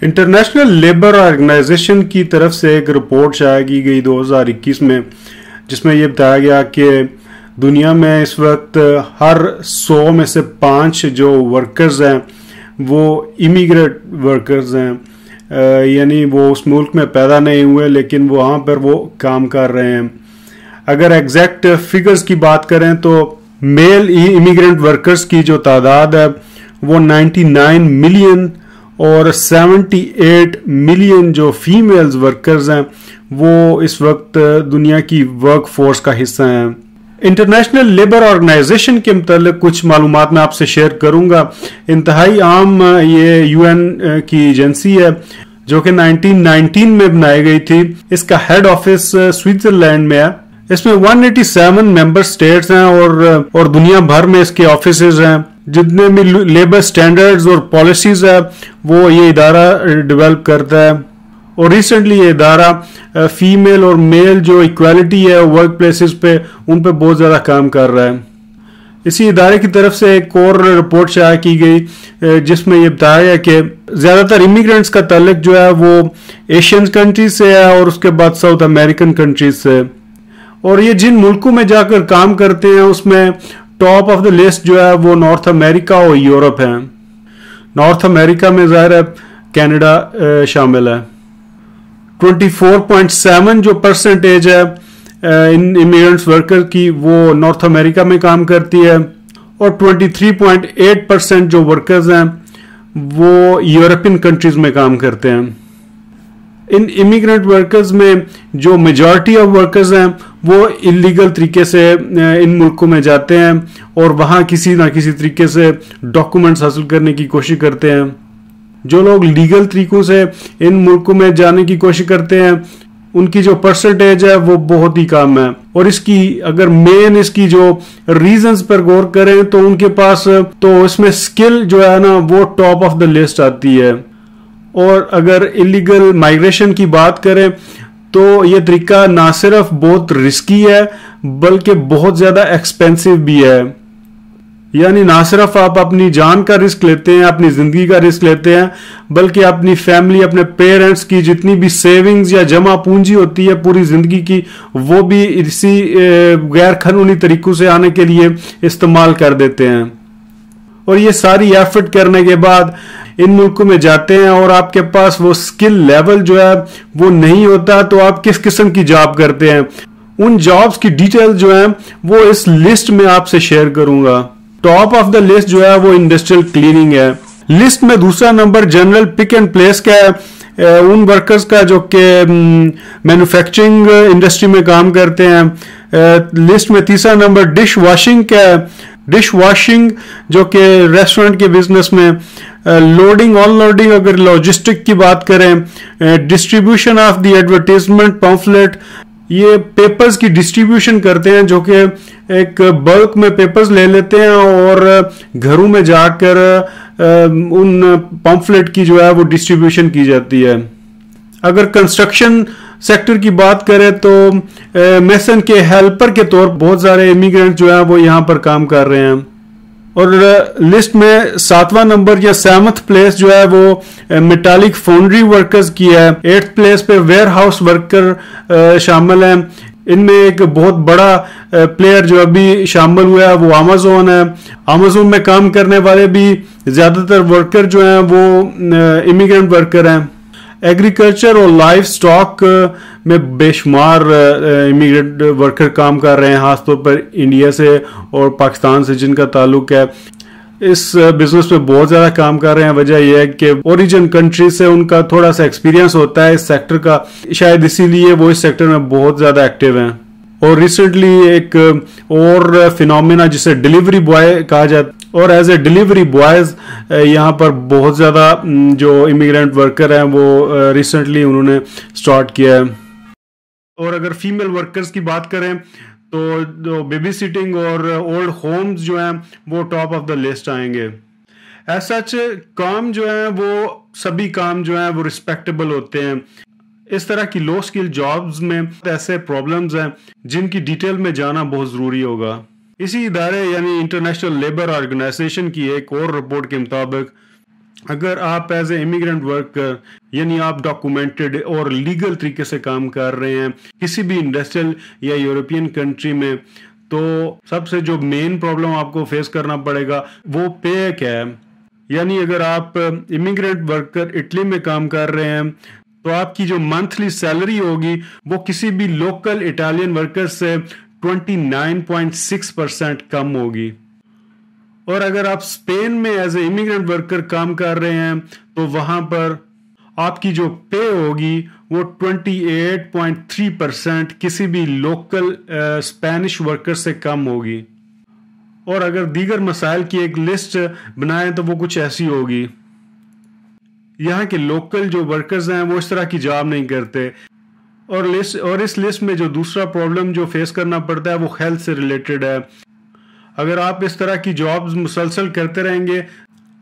International labour organisation की तरफ से एक रिपोर्ट शाया की गई 2021 में, जिसमें यह बताया गया कि दुनिया में इस वक्त हर 100 में से 5 जो वर्कर्स हैं वो इमिग्रेट वर्कर्स हैं, यानी वो उस मुल्क में पैदा नहीं हुए लेकिन वहाँ पर वो काम कर रहे हैं। अगर एग्जैक्ट फिगर्स की बात करें तो मेल इमिग्रेंट वर्कर्स की जो तादाद है वो 99 मिलियन और 78 मिलियन जो फीमेल्स वर्कर्स हैं वो इस वक्त दुनिया की वर्क फोर्स का हिस्सा हैं। इंटरनेशनल लेबर ऑर्गेनाइजेशन के मतलब कुछ मालूमात मैं आपसे शेयर करूंगा। इंतहाई आम ये यूएन की एजेंसी है जो कि 1919 में बनाई गई थी। इसका हेड ऑफिस स्विट्जरलैंड में है। इसमें 187 मेंबर स्टेट्स हैं और दुनिया भर में इसके ऑफिसेज हैं। जितने भी लेबर स्टैंडर्ड्स और पॉलिसीज है वो ये इदारा डेवलप करता है। और रिसेंटली ये इदारा फीमेल और मेल जो इक्वालिटी है वर्क प्लेसेस पे उन पे बहुत ज़्यादा काम कर रहा है। इसी इदारे की तरफ से एक और रिपोर्ट शाया की गई जिसमें ये बताया गया कि ज़्यादातर इमिग्रेंट्स का ताल्लुक जो है वो एशियन कंट्रीज से है और उसके बाद साउथ अमेरिकन कंट्रीज से। और ये जिन मुल्कों में जाकर काम करते हैं उसमें टॉप ऑफ द लिस्ट जो है वो नॉर्थ अमेरिका और यूरोप है। नॉर्थ अमेरिका में ज़ाहिर है कनाडा शामिल है। 24.7 जो परसेंटेज है इन इमिग्रेंट्स वर्कर की वो नॉर्थ अमेरिका में काम करती है और 23.8% जो वर्कर्स हैं वो यूरोपियन कंट्रीज में काम करते हैं। इन इमिग्रेंट वर्कर्स में जो मेजॉरिटी ऑफ वर्कर्स हैं वो इलीगल तरीके से इन मुल्कों में जाते हैं और वहाँ किसी ना किसी तरीके से डॉक्यूमेंट्स हासिल करने की कोशिश करते हैं। जो लोग लीगल तरीकों से इन मुल्कों में जाने की कोशिश करते हैं उनकी जो परसेंटेज है वो बहुत ही कम है। और इसकी अगर मेन इसकी जो रीजंस पर गौर करें तो उनके पास तो इसमें स्किल जो है ना वो टॉप ऑफ द लिस्ट आती है। और अगर इलीगल माइग्रेशन की बात करें तो ये तरीका ना सिर्फ बहुत रिस्की है बल्कि बहुत ज़्यादा एक्सपेंसिव भी है। यानी ना सिर्फ आप अपनी जान का रिस्क लेते हैं, अपनी ज़िंदगी का रिस्क लेते हैं, बल्कि अपनी फैमिली, अपने पेरेंट्स की जितनी भी सेविंग्स या जमा पूंजी होती है पूरी ज़िंदगी की वो भी इसी गैर कानूनी तरीकों से आने के लिए इस्तेमाल कर देते हैं। और ये सारी एफर्ट करने के बाद इन मुल्कों में जाते हैं और आपके पास वो स्किल लेवल जो है वो नहीं होता तो आप किस किस्म की जॉब करते हैं। उन जॉब्स की डिटेल जो है वो इस लिस्ट में आपसे शेयर करूंगा। टॉप ऑफ द लिस्ट जो है वो इंडस्ट्रियल क्लीनिंग है। लिस्ट में दूसरा number general pick and place का है, उन वर्कर्स का जो कि मैन्युफैक्चरिंग इंडस्ट्री में काम करते हैं। लिस्ट में तीसरा नंबर डिश वॉशिंग का है। डिश वॉशिंग जो कि रेस्टोरेंट के बिजनेस में लोडिंग अनलोडिंग, अगर लॉजिस्टिक की बात करें, distribution of the advertisement pamphlet, ये पेपर्स की डिस्ट्रीब्यूशन करते हैं जो कि एक बल्क में पेपर्स ले लेते हैं और घरों में जाकर उन पम्फलेट की जो है वो डिस्ट्रीब्यूशन की जाती है। अगर कंस्ट्रक्शन सेक्टर की बात करें तो मेसन के हेल्पर के तौर पर बहुत सारे इमिग्रेंट जो है वो यहाँ पर काम कर रहे हैं। और लिस्ट में 7वां नंबर या 7th प्लेस जो है वो मेटालिक फाउंड्री वर्कर्स की है। 8th प्लेस पे वेयर हाउस वर्कर शामिल हैं। इनमें एक बहुत बड़ा प्लेयर जो अभी शामिल हुआ है वो अमेज़न है। अमेज़न में काम करने वाले भी ज्यादातर वर्कर जो हैं वो इमिग्रेंट वर्कर हैं। एग्रीकल्चर और लाइफ स्टॉक में बेशुमार इमिग्रेंट वर्कर काम कर रहे हैं, खासतौर पर इंडिया से और पाकिस्तान से जिनका ताल्लुक है। इस बिजनेस में बहुत ज़्यादा काम कर रहे हैं। वजह यह है कि ओरिजिन कंट्री से उनका थोड़ा सा एक्सपीरियंस होता है इस सेक्टर का, शायद इसीलिए वो इस सेक्टर में बहुत ज़्यादा एक्टिव हैं। और रिसेंटली एक और फिनोमिना जिसे डिलीवरी बॉय कहा जाता है, और एज ए डिलीवरी बॉयज यहाँ पर बहुत ज़्यादा जो इमिग्रेंट वर्कर हैं वो रिसेंटली उन्होंने स्टार्ट किया है। और अगर फीमेल वर्कर्स की बात करें तो जो बेबी सिटिंग और ओल्ड होम्स जो हैं वो टॉप ऑफ द लिस्ट आएंगे। एज सच काम जो है वो सभी काम जो हैं वो रिस्पेक्टेबल होते हैं। इस तरह की लो स्किल जॉब्स में ऐसे प्रॉब्लम्स हैं जिनकी डिटेल में जाना बहुत ज़रूरी होगा। इसी इदारे यानी इंटरनेशनल लेबर ऑर्गेनाइजेशन की एक और रिपोर्ट के मुताबिक अगर आप एज ए इमिग्रेंट वर्कर यानी आप डॉक्यूमेंटेड और लीगल तरीके से काम कर रहे हैं किसी भी इंडस्ट्रियल या यूरोपियन कंट्री में, तो सबसे जो मेन प्रॉब्लम आपको फेस करना पड़ेगा वो पे क्या है। यानी अगर आप इमिग्रेंट वर्कर इटली में काम कर रहे हैं तो आपकी जो मंथली सैलरी होगी वो किसी भी लोकल इटालियन वर्कर से 29.6% कम होगी। और अगर आप स्पेन में एज ए इमिग्रेंट वर्कर काम कर रहे हैं तो वहां पर आपकी जो पे होगी वो 28.3% किसी भी लोकल स्पेनिश वर्कर से कम होगी। और अगर दीगर मसाइल की एक लिस्ट बनाएं तो वो कुछ ऐसी होगी। यहाँ के लोकल जो वर्कर्स हैं वो इस तरह की जॉब नहीं करते। और इस लिस्ट में जो दूसरा प्रॉब्लम जो फेस करना पड़ता है वो हेल्थ से रिलेटेड है। अगर आप इस तरह की जॉब्स मुसलसल करते रहेंगे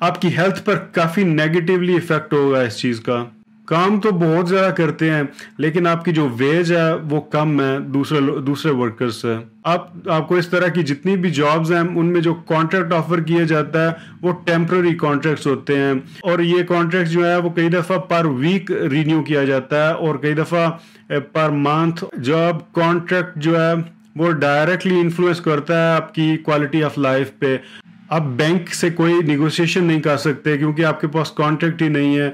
आपकी हेल्थ पर काफ़ी नेगेटिवली इफेक्ट होगा इस चीज़ का। काम तो बहुत ज़्यादा करते हैं लेकिन आपकी जो वेज है वो कम है दूसरे वर्कर्स से। आपको इस तरह की जितनी भी जॉब्स हैं उनमें जो कॉन्ट्रैक्ट ऑफर किया जाता है वो टेम्पररी कॉन्ट्रैक्ट्स होते हैं और ये कॉन्ट्रैक्ट जो है वो कई दफ़ा पर वीक रिन्यू किया जाता है और कई दफ़ा पर मंथ। जॉब कॉन्ट्रैक्ट जो है वो डायरेक्टली इन्फ्लुएंस करता है आपकी क्वालिटी ऑफ लाइफ पे। आप बैंक से कोई निगोशिएशन नहीं कर सकते क्योंकि आपके पास कॉन्ट्रैक्ट ही नहीं है।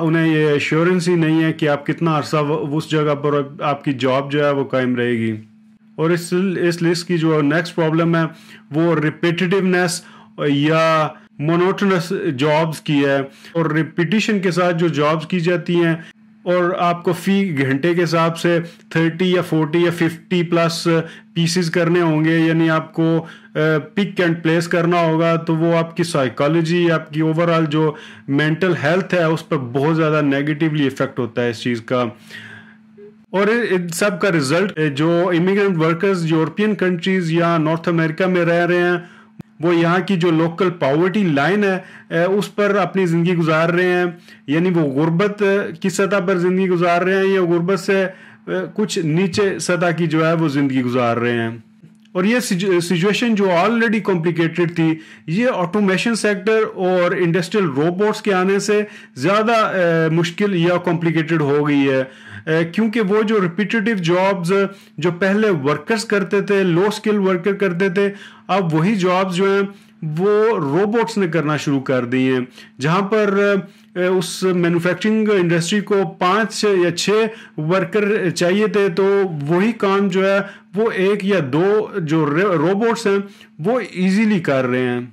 उन्हें ये एश्योरेंस ही नहीं है कि आप कितना अरसा उस जगह पर आपकी जॉब जो है वो कायम रहेगी। और इस लिस्ट की जो नेक्स्ट प्रॉब्लम है वो रिपीटेटिवनेस या मोनोटोनस जॉब्स की है। और रिपीटिशन के साथ जो जॉब्स की जाती हैं और आपको फी घंटे के हिसाब से 30 या 40 या 50 प्लस पीसेस करने होंगे, यानी आपको पिक एंड प्लेस करना होगा, तो वो आपकी साइकोलॉजी, आपकी ओवरऑल जो मेंटल हेल्थ है उस पर बहुत ज़्यादा नेगेटिवली इफेक्ट होता है इस चीज़ का। और इन सब का रिजल्ट जो इमिग्रेंट वर्कर्स यूरोपियन कंट्रीज या नॉर्थ अमेरिका में रह रहे हैं वो यहाँ की जो लोकल पॉवर्टी लाइन है उस पर अपनी ज़िंदगी गुजार रहे हैं, यानी वो गुर्बत की सतह पर ज़िंदगी गुजार रहे हैं या गुर्बत से कुछ नीचे सतह की जो है वो ज़िंदगी गुजार रहे हैं। और ये सिचुएशन जो ऑलरेडी कॉम्प्लिकेटेड थी ये ऑटोमेशन सेक्टर और इंडस्ट्रियल रोबोट्स के आने से ज़्यादा मुश्किल या कॉम्प्लिकेटेड हो गई है, क्योंकि वो जो रिपीटेटिव जॉब्स जो पहले वर्कर्स करते थे, लो स्किल वर्कर करते थे, अब वही जॉब्स जो हैं वो रोबोट्स ने करना शुरू कर दी हैं। जहाँ पर उस मैन्युफैक्चरिंग इंडस्ट्री को 5 या 6 वर्कर चाहिए थे, तो वही काम जो है वो 1 या 2 जो रोबोट्स हैं वो इजीली कर रहे हैं।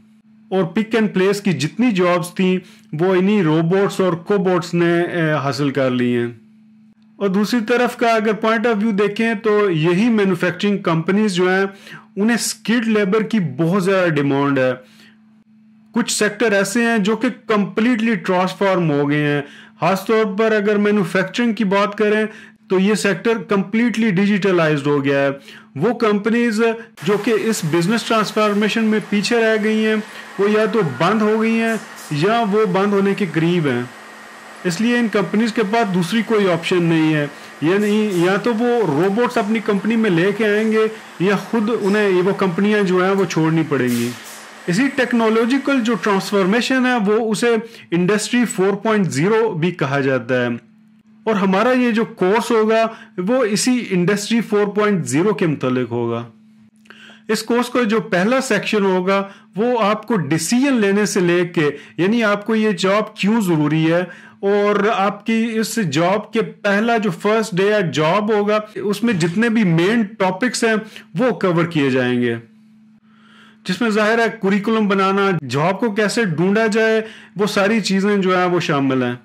और पिक एंड प्लेस की जितनी जॉब्स थी वो इन्हीं रोबोट्स और कोबोट्स ने हासिल कर ली हैं। और दूसरी तरफ का अगर पॉइंट ऑफ व्यू देखें तो यही मैन्युफैक्चरिंग कंपनीज जो हैं उन्हें स्किल्ड लेबर की बहुत ज़्यादा डिमांड है। कुछ सेक्टर ऐसे हैं जो कि कंप्लीटली ट्रांसफॉर्म हो गए हैं। खासतौर पर अगर मैन्युफैक्चरिंग की बात करें तो ये सेक्टर कंप्लीटली डिजिटलाइज्ड हो गया है। वो कंपनीज जो कि इस बिजनेस ट्रांसफॉर्मेशन में पीछे रह गई हैं वो या तो बंद हो गई हैं या वो बंद होने के करीब हैं। इसलिए इन कंपनीज के पास दूसरी कोई ऑप्शन नहीं है, यानी या तो वो रोबोट्स अपनी कंपनी में लेके आएंगे या खुद उन्हें वो कंपनियां जो हैं वो छोड़नी पड़ेंगी। इसी टेक्नोलॉजिकल जो ट्रांसफॉर्मेशन है वो उसे इंडस्ट्री 4.0 भी कहा जाता है। और हमारा ये जो कोर्स होगा वो इसी इंडस्ट्री 4.0 के मुतालिक होगा। इस कोर्स का जो पहला सेक्शन होगा वो आपको डिसीजन लेने से लेके, यानी आपको ये जॉब क्यों ज़रूरी है और आपकी इस जॉब के पहला जो फर्स्ट डे एट जॉब होगा उसमें जितने भी मेन टॉपिक्स हैं वो कवर किए जाएंगे, जिसमें जाहिर है कुरिकुलम बनाना, जॉब को कैसे ढूंढा जाए, वो सारी चीज़ें जो है वो शामिल हैं।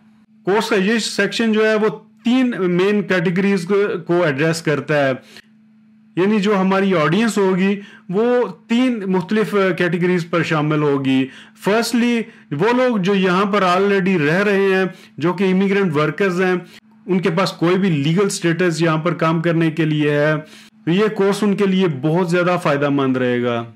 कोर्स का ये सेक्शन जो है वो 3 मेन कैटेगरीज को एड्रेस करता है, यानी जो हमारी ऑडियंस होगी वो 3 मुख्तलिफ कैटेगरीज पर शामिल होगी। फर्स्टली वो लोग जो यहाँ पर ऑलरेडी रह रहे हैं, जो कि इमिग्रेंट वर्कर्स हैं, उनके पास कोई भी लीगल स्टेटस यहाँ पर काम करने के लिए है, तो ये कोर्स उनके लिए बहुत ज़्यादा फ़ायदेमंद रहेगा।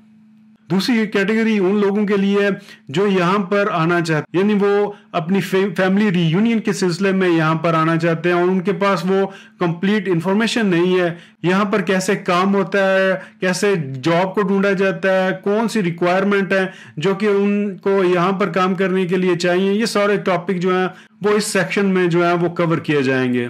दूसरी कैटेगरी उन लोगों के लिए है जो यहाँ पर आना चाहते, यानी वो अपनी फैमिली रीयूनियन के सिलसिले में यहाँ पर आना चाहते हैं और उनके पास वो कंप्लीट इंफॉर्मेशन नहीं है यहाँ पर कैसे काम होता है, कैसे जॉब को ढूंढा जाता है, कौन सी रिक्वायरमेंट है जो कि उनको यहाँ पर काम करने के लिए चाहिए। ये सारे टॉपिक जो है वो इस सेक्शन में जो है वो कवर किए जाएंगे।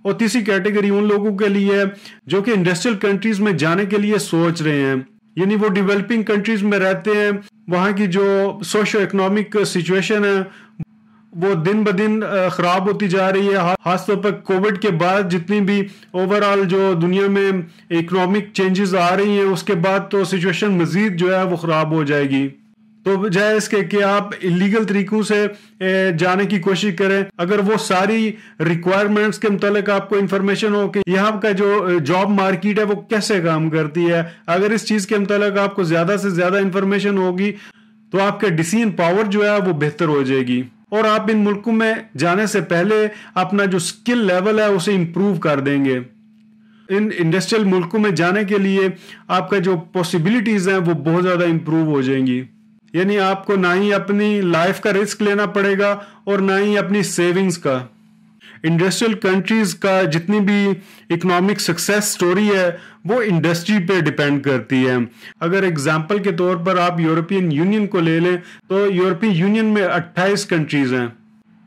और तीसरी कैटेगरी उन लोगों के लिए है जो कि इंडस्ट्रियल कंट्रीज में जाने के लिए सोच रहे हैं, यानी वो डेवलपिंग कंट्रीज में रहते हैं, वहाँ की जो सोशो इकोनॉमिक सिचुएशन है वो दिन ब दिन खराब होती जा रही है। खासतौर पर कोविड के बाद जितनी भी ओवरऑल जो दुनिया में इकोनॉमिक चेंजेस आ रही हैं उसके बाद तो सिचुएशन मजीद जो है वो खराब हो जाएगी। तो बजाय इसके कि आप इलीगल तरीकों से जाने की कोशिश करें, अगर वो सारी रिक्वायरमेंट्स के मुतालिक आपको इंफॉर्मेशन हो कि यहाँ का जो जॉब मार्केट है वो कैसे काम करती है, अगर इस चीज के मुतालिक आपको ज्यादा से ज्यादा इंफॉर्मेशन होगी तो आपका डिसीजन पावर जो है वो बेहतर हो जाएगी और आप इन मुल्कों में जाने से पहले अपना जो स्किल लेवल है उसे इंप्रूव कर देंगे। इन इंडस्ट्रियल मुल्कों में जाने के लिए आपका जो पॉसिबिलिटीज हैं वो बहुत ज्यादा इंप्रूव हो जाएंगी, यानी आपको ना ही अपनी लाइफ का रिस्क लेना पड़ेगा और ना ही अपनी सेविंग्स का। इंडस्ट्रियल कंट्रीज का जितनी भी इकोनॉमिक सक्सेस स्टोरी है वो इंडस्ट्री पे डिपेंड करती है। अगर एग्जांपल के तौर पर आप यूरोपियन यूनियन को ले लें तो यूरोपियन यूनियन में 28 कंट्रीज हैं।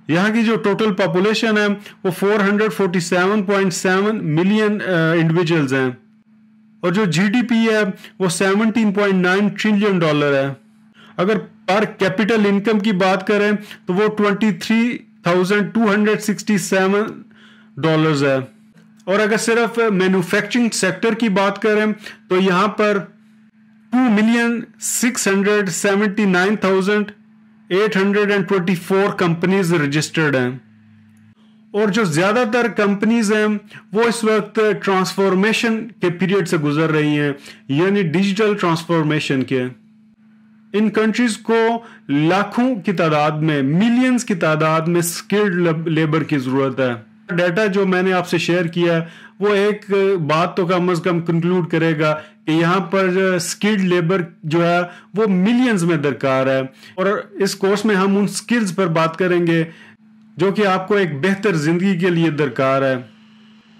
यहाँ की जो टोटल पॉपुलेशन है वो 447.7 मिलियन इंडिविजुअल्स हैं और जो जीडीपी है वो $17.9 ट्रिलियन है। अगर पर कैपिटल इनकम की बात करें तो वो $23,267 है और अगर सिर्फ मैन्युफैक्चरिंग सेक्टर की बात करें तो यहां पर 2,679,824 कंपनीज रजिस्टर्ड हैं और जो ज्यादातर कंपनीज हैं वो इस वक्त ट्रांसफॉर्मेशन के पीरियड से गुजर रही हैं, यानी डिजिटल ट्रांसफॉर्मेशन के। इन कंट्रीज को लाखों की तादाद में, मिलियंस की तादाद में स्किल्ड लेबर की जरूरत है। डाटा जो मैंने आपसे शेयर किया है वो एक बात तो कम से कम कंक्लूड करेगा कि यहाँ पर स्किल्ड लेबर जो है वो मिलियंस में दरकार है और इस कोर्स में हम उन स्किल्स पर बात करेंगे जो कि आपको एक बेहतर जिंदगी के लिए दरकार है।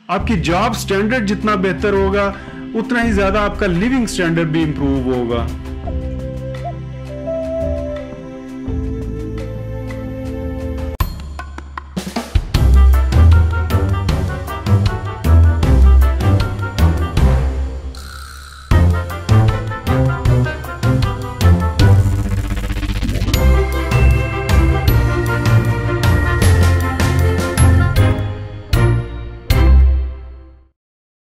आपकी जॉब स्टैंडर्ड जितना बेहतर होगा उतना ही ज्यादा आपका लिविंग स्टैंडर्ड भी इंप्रूव होगा।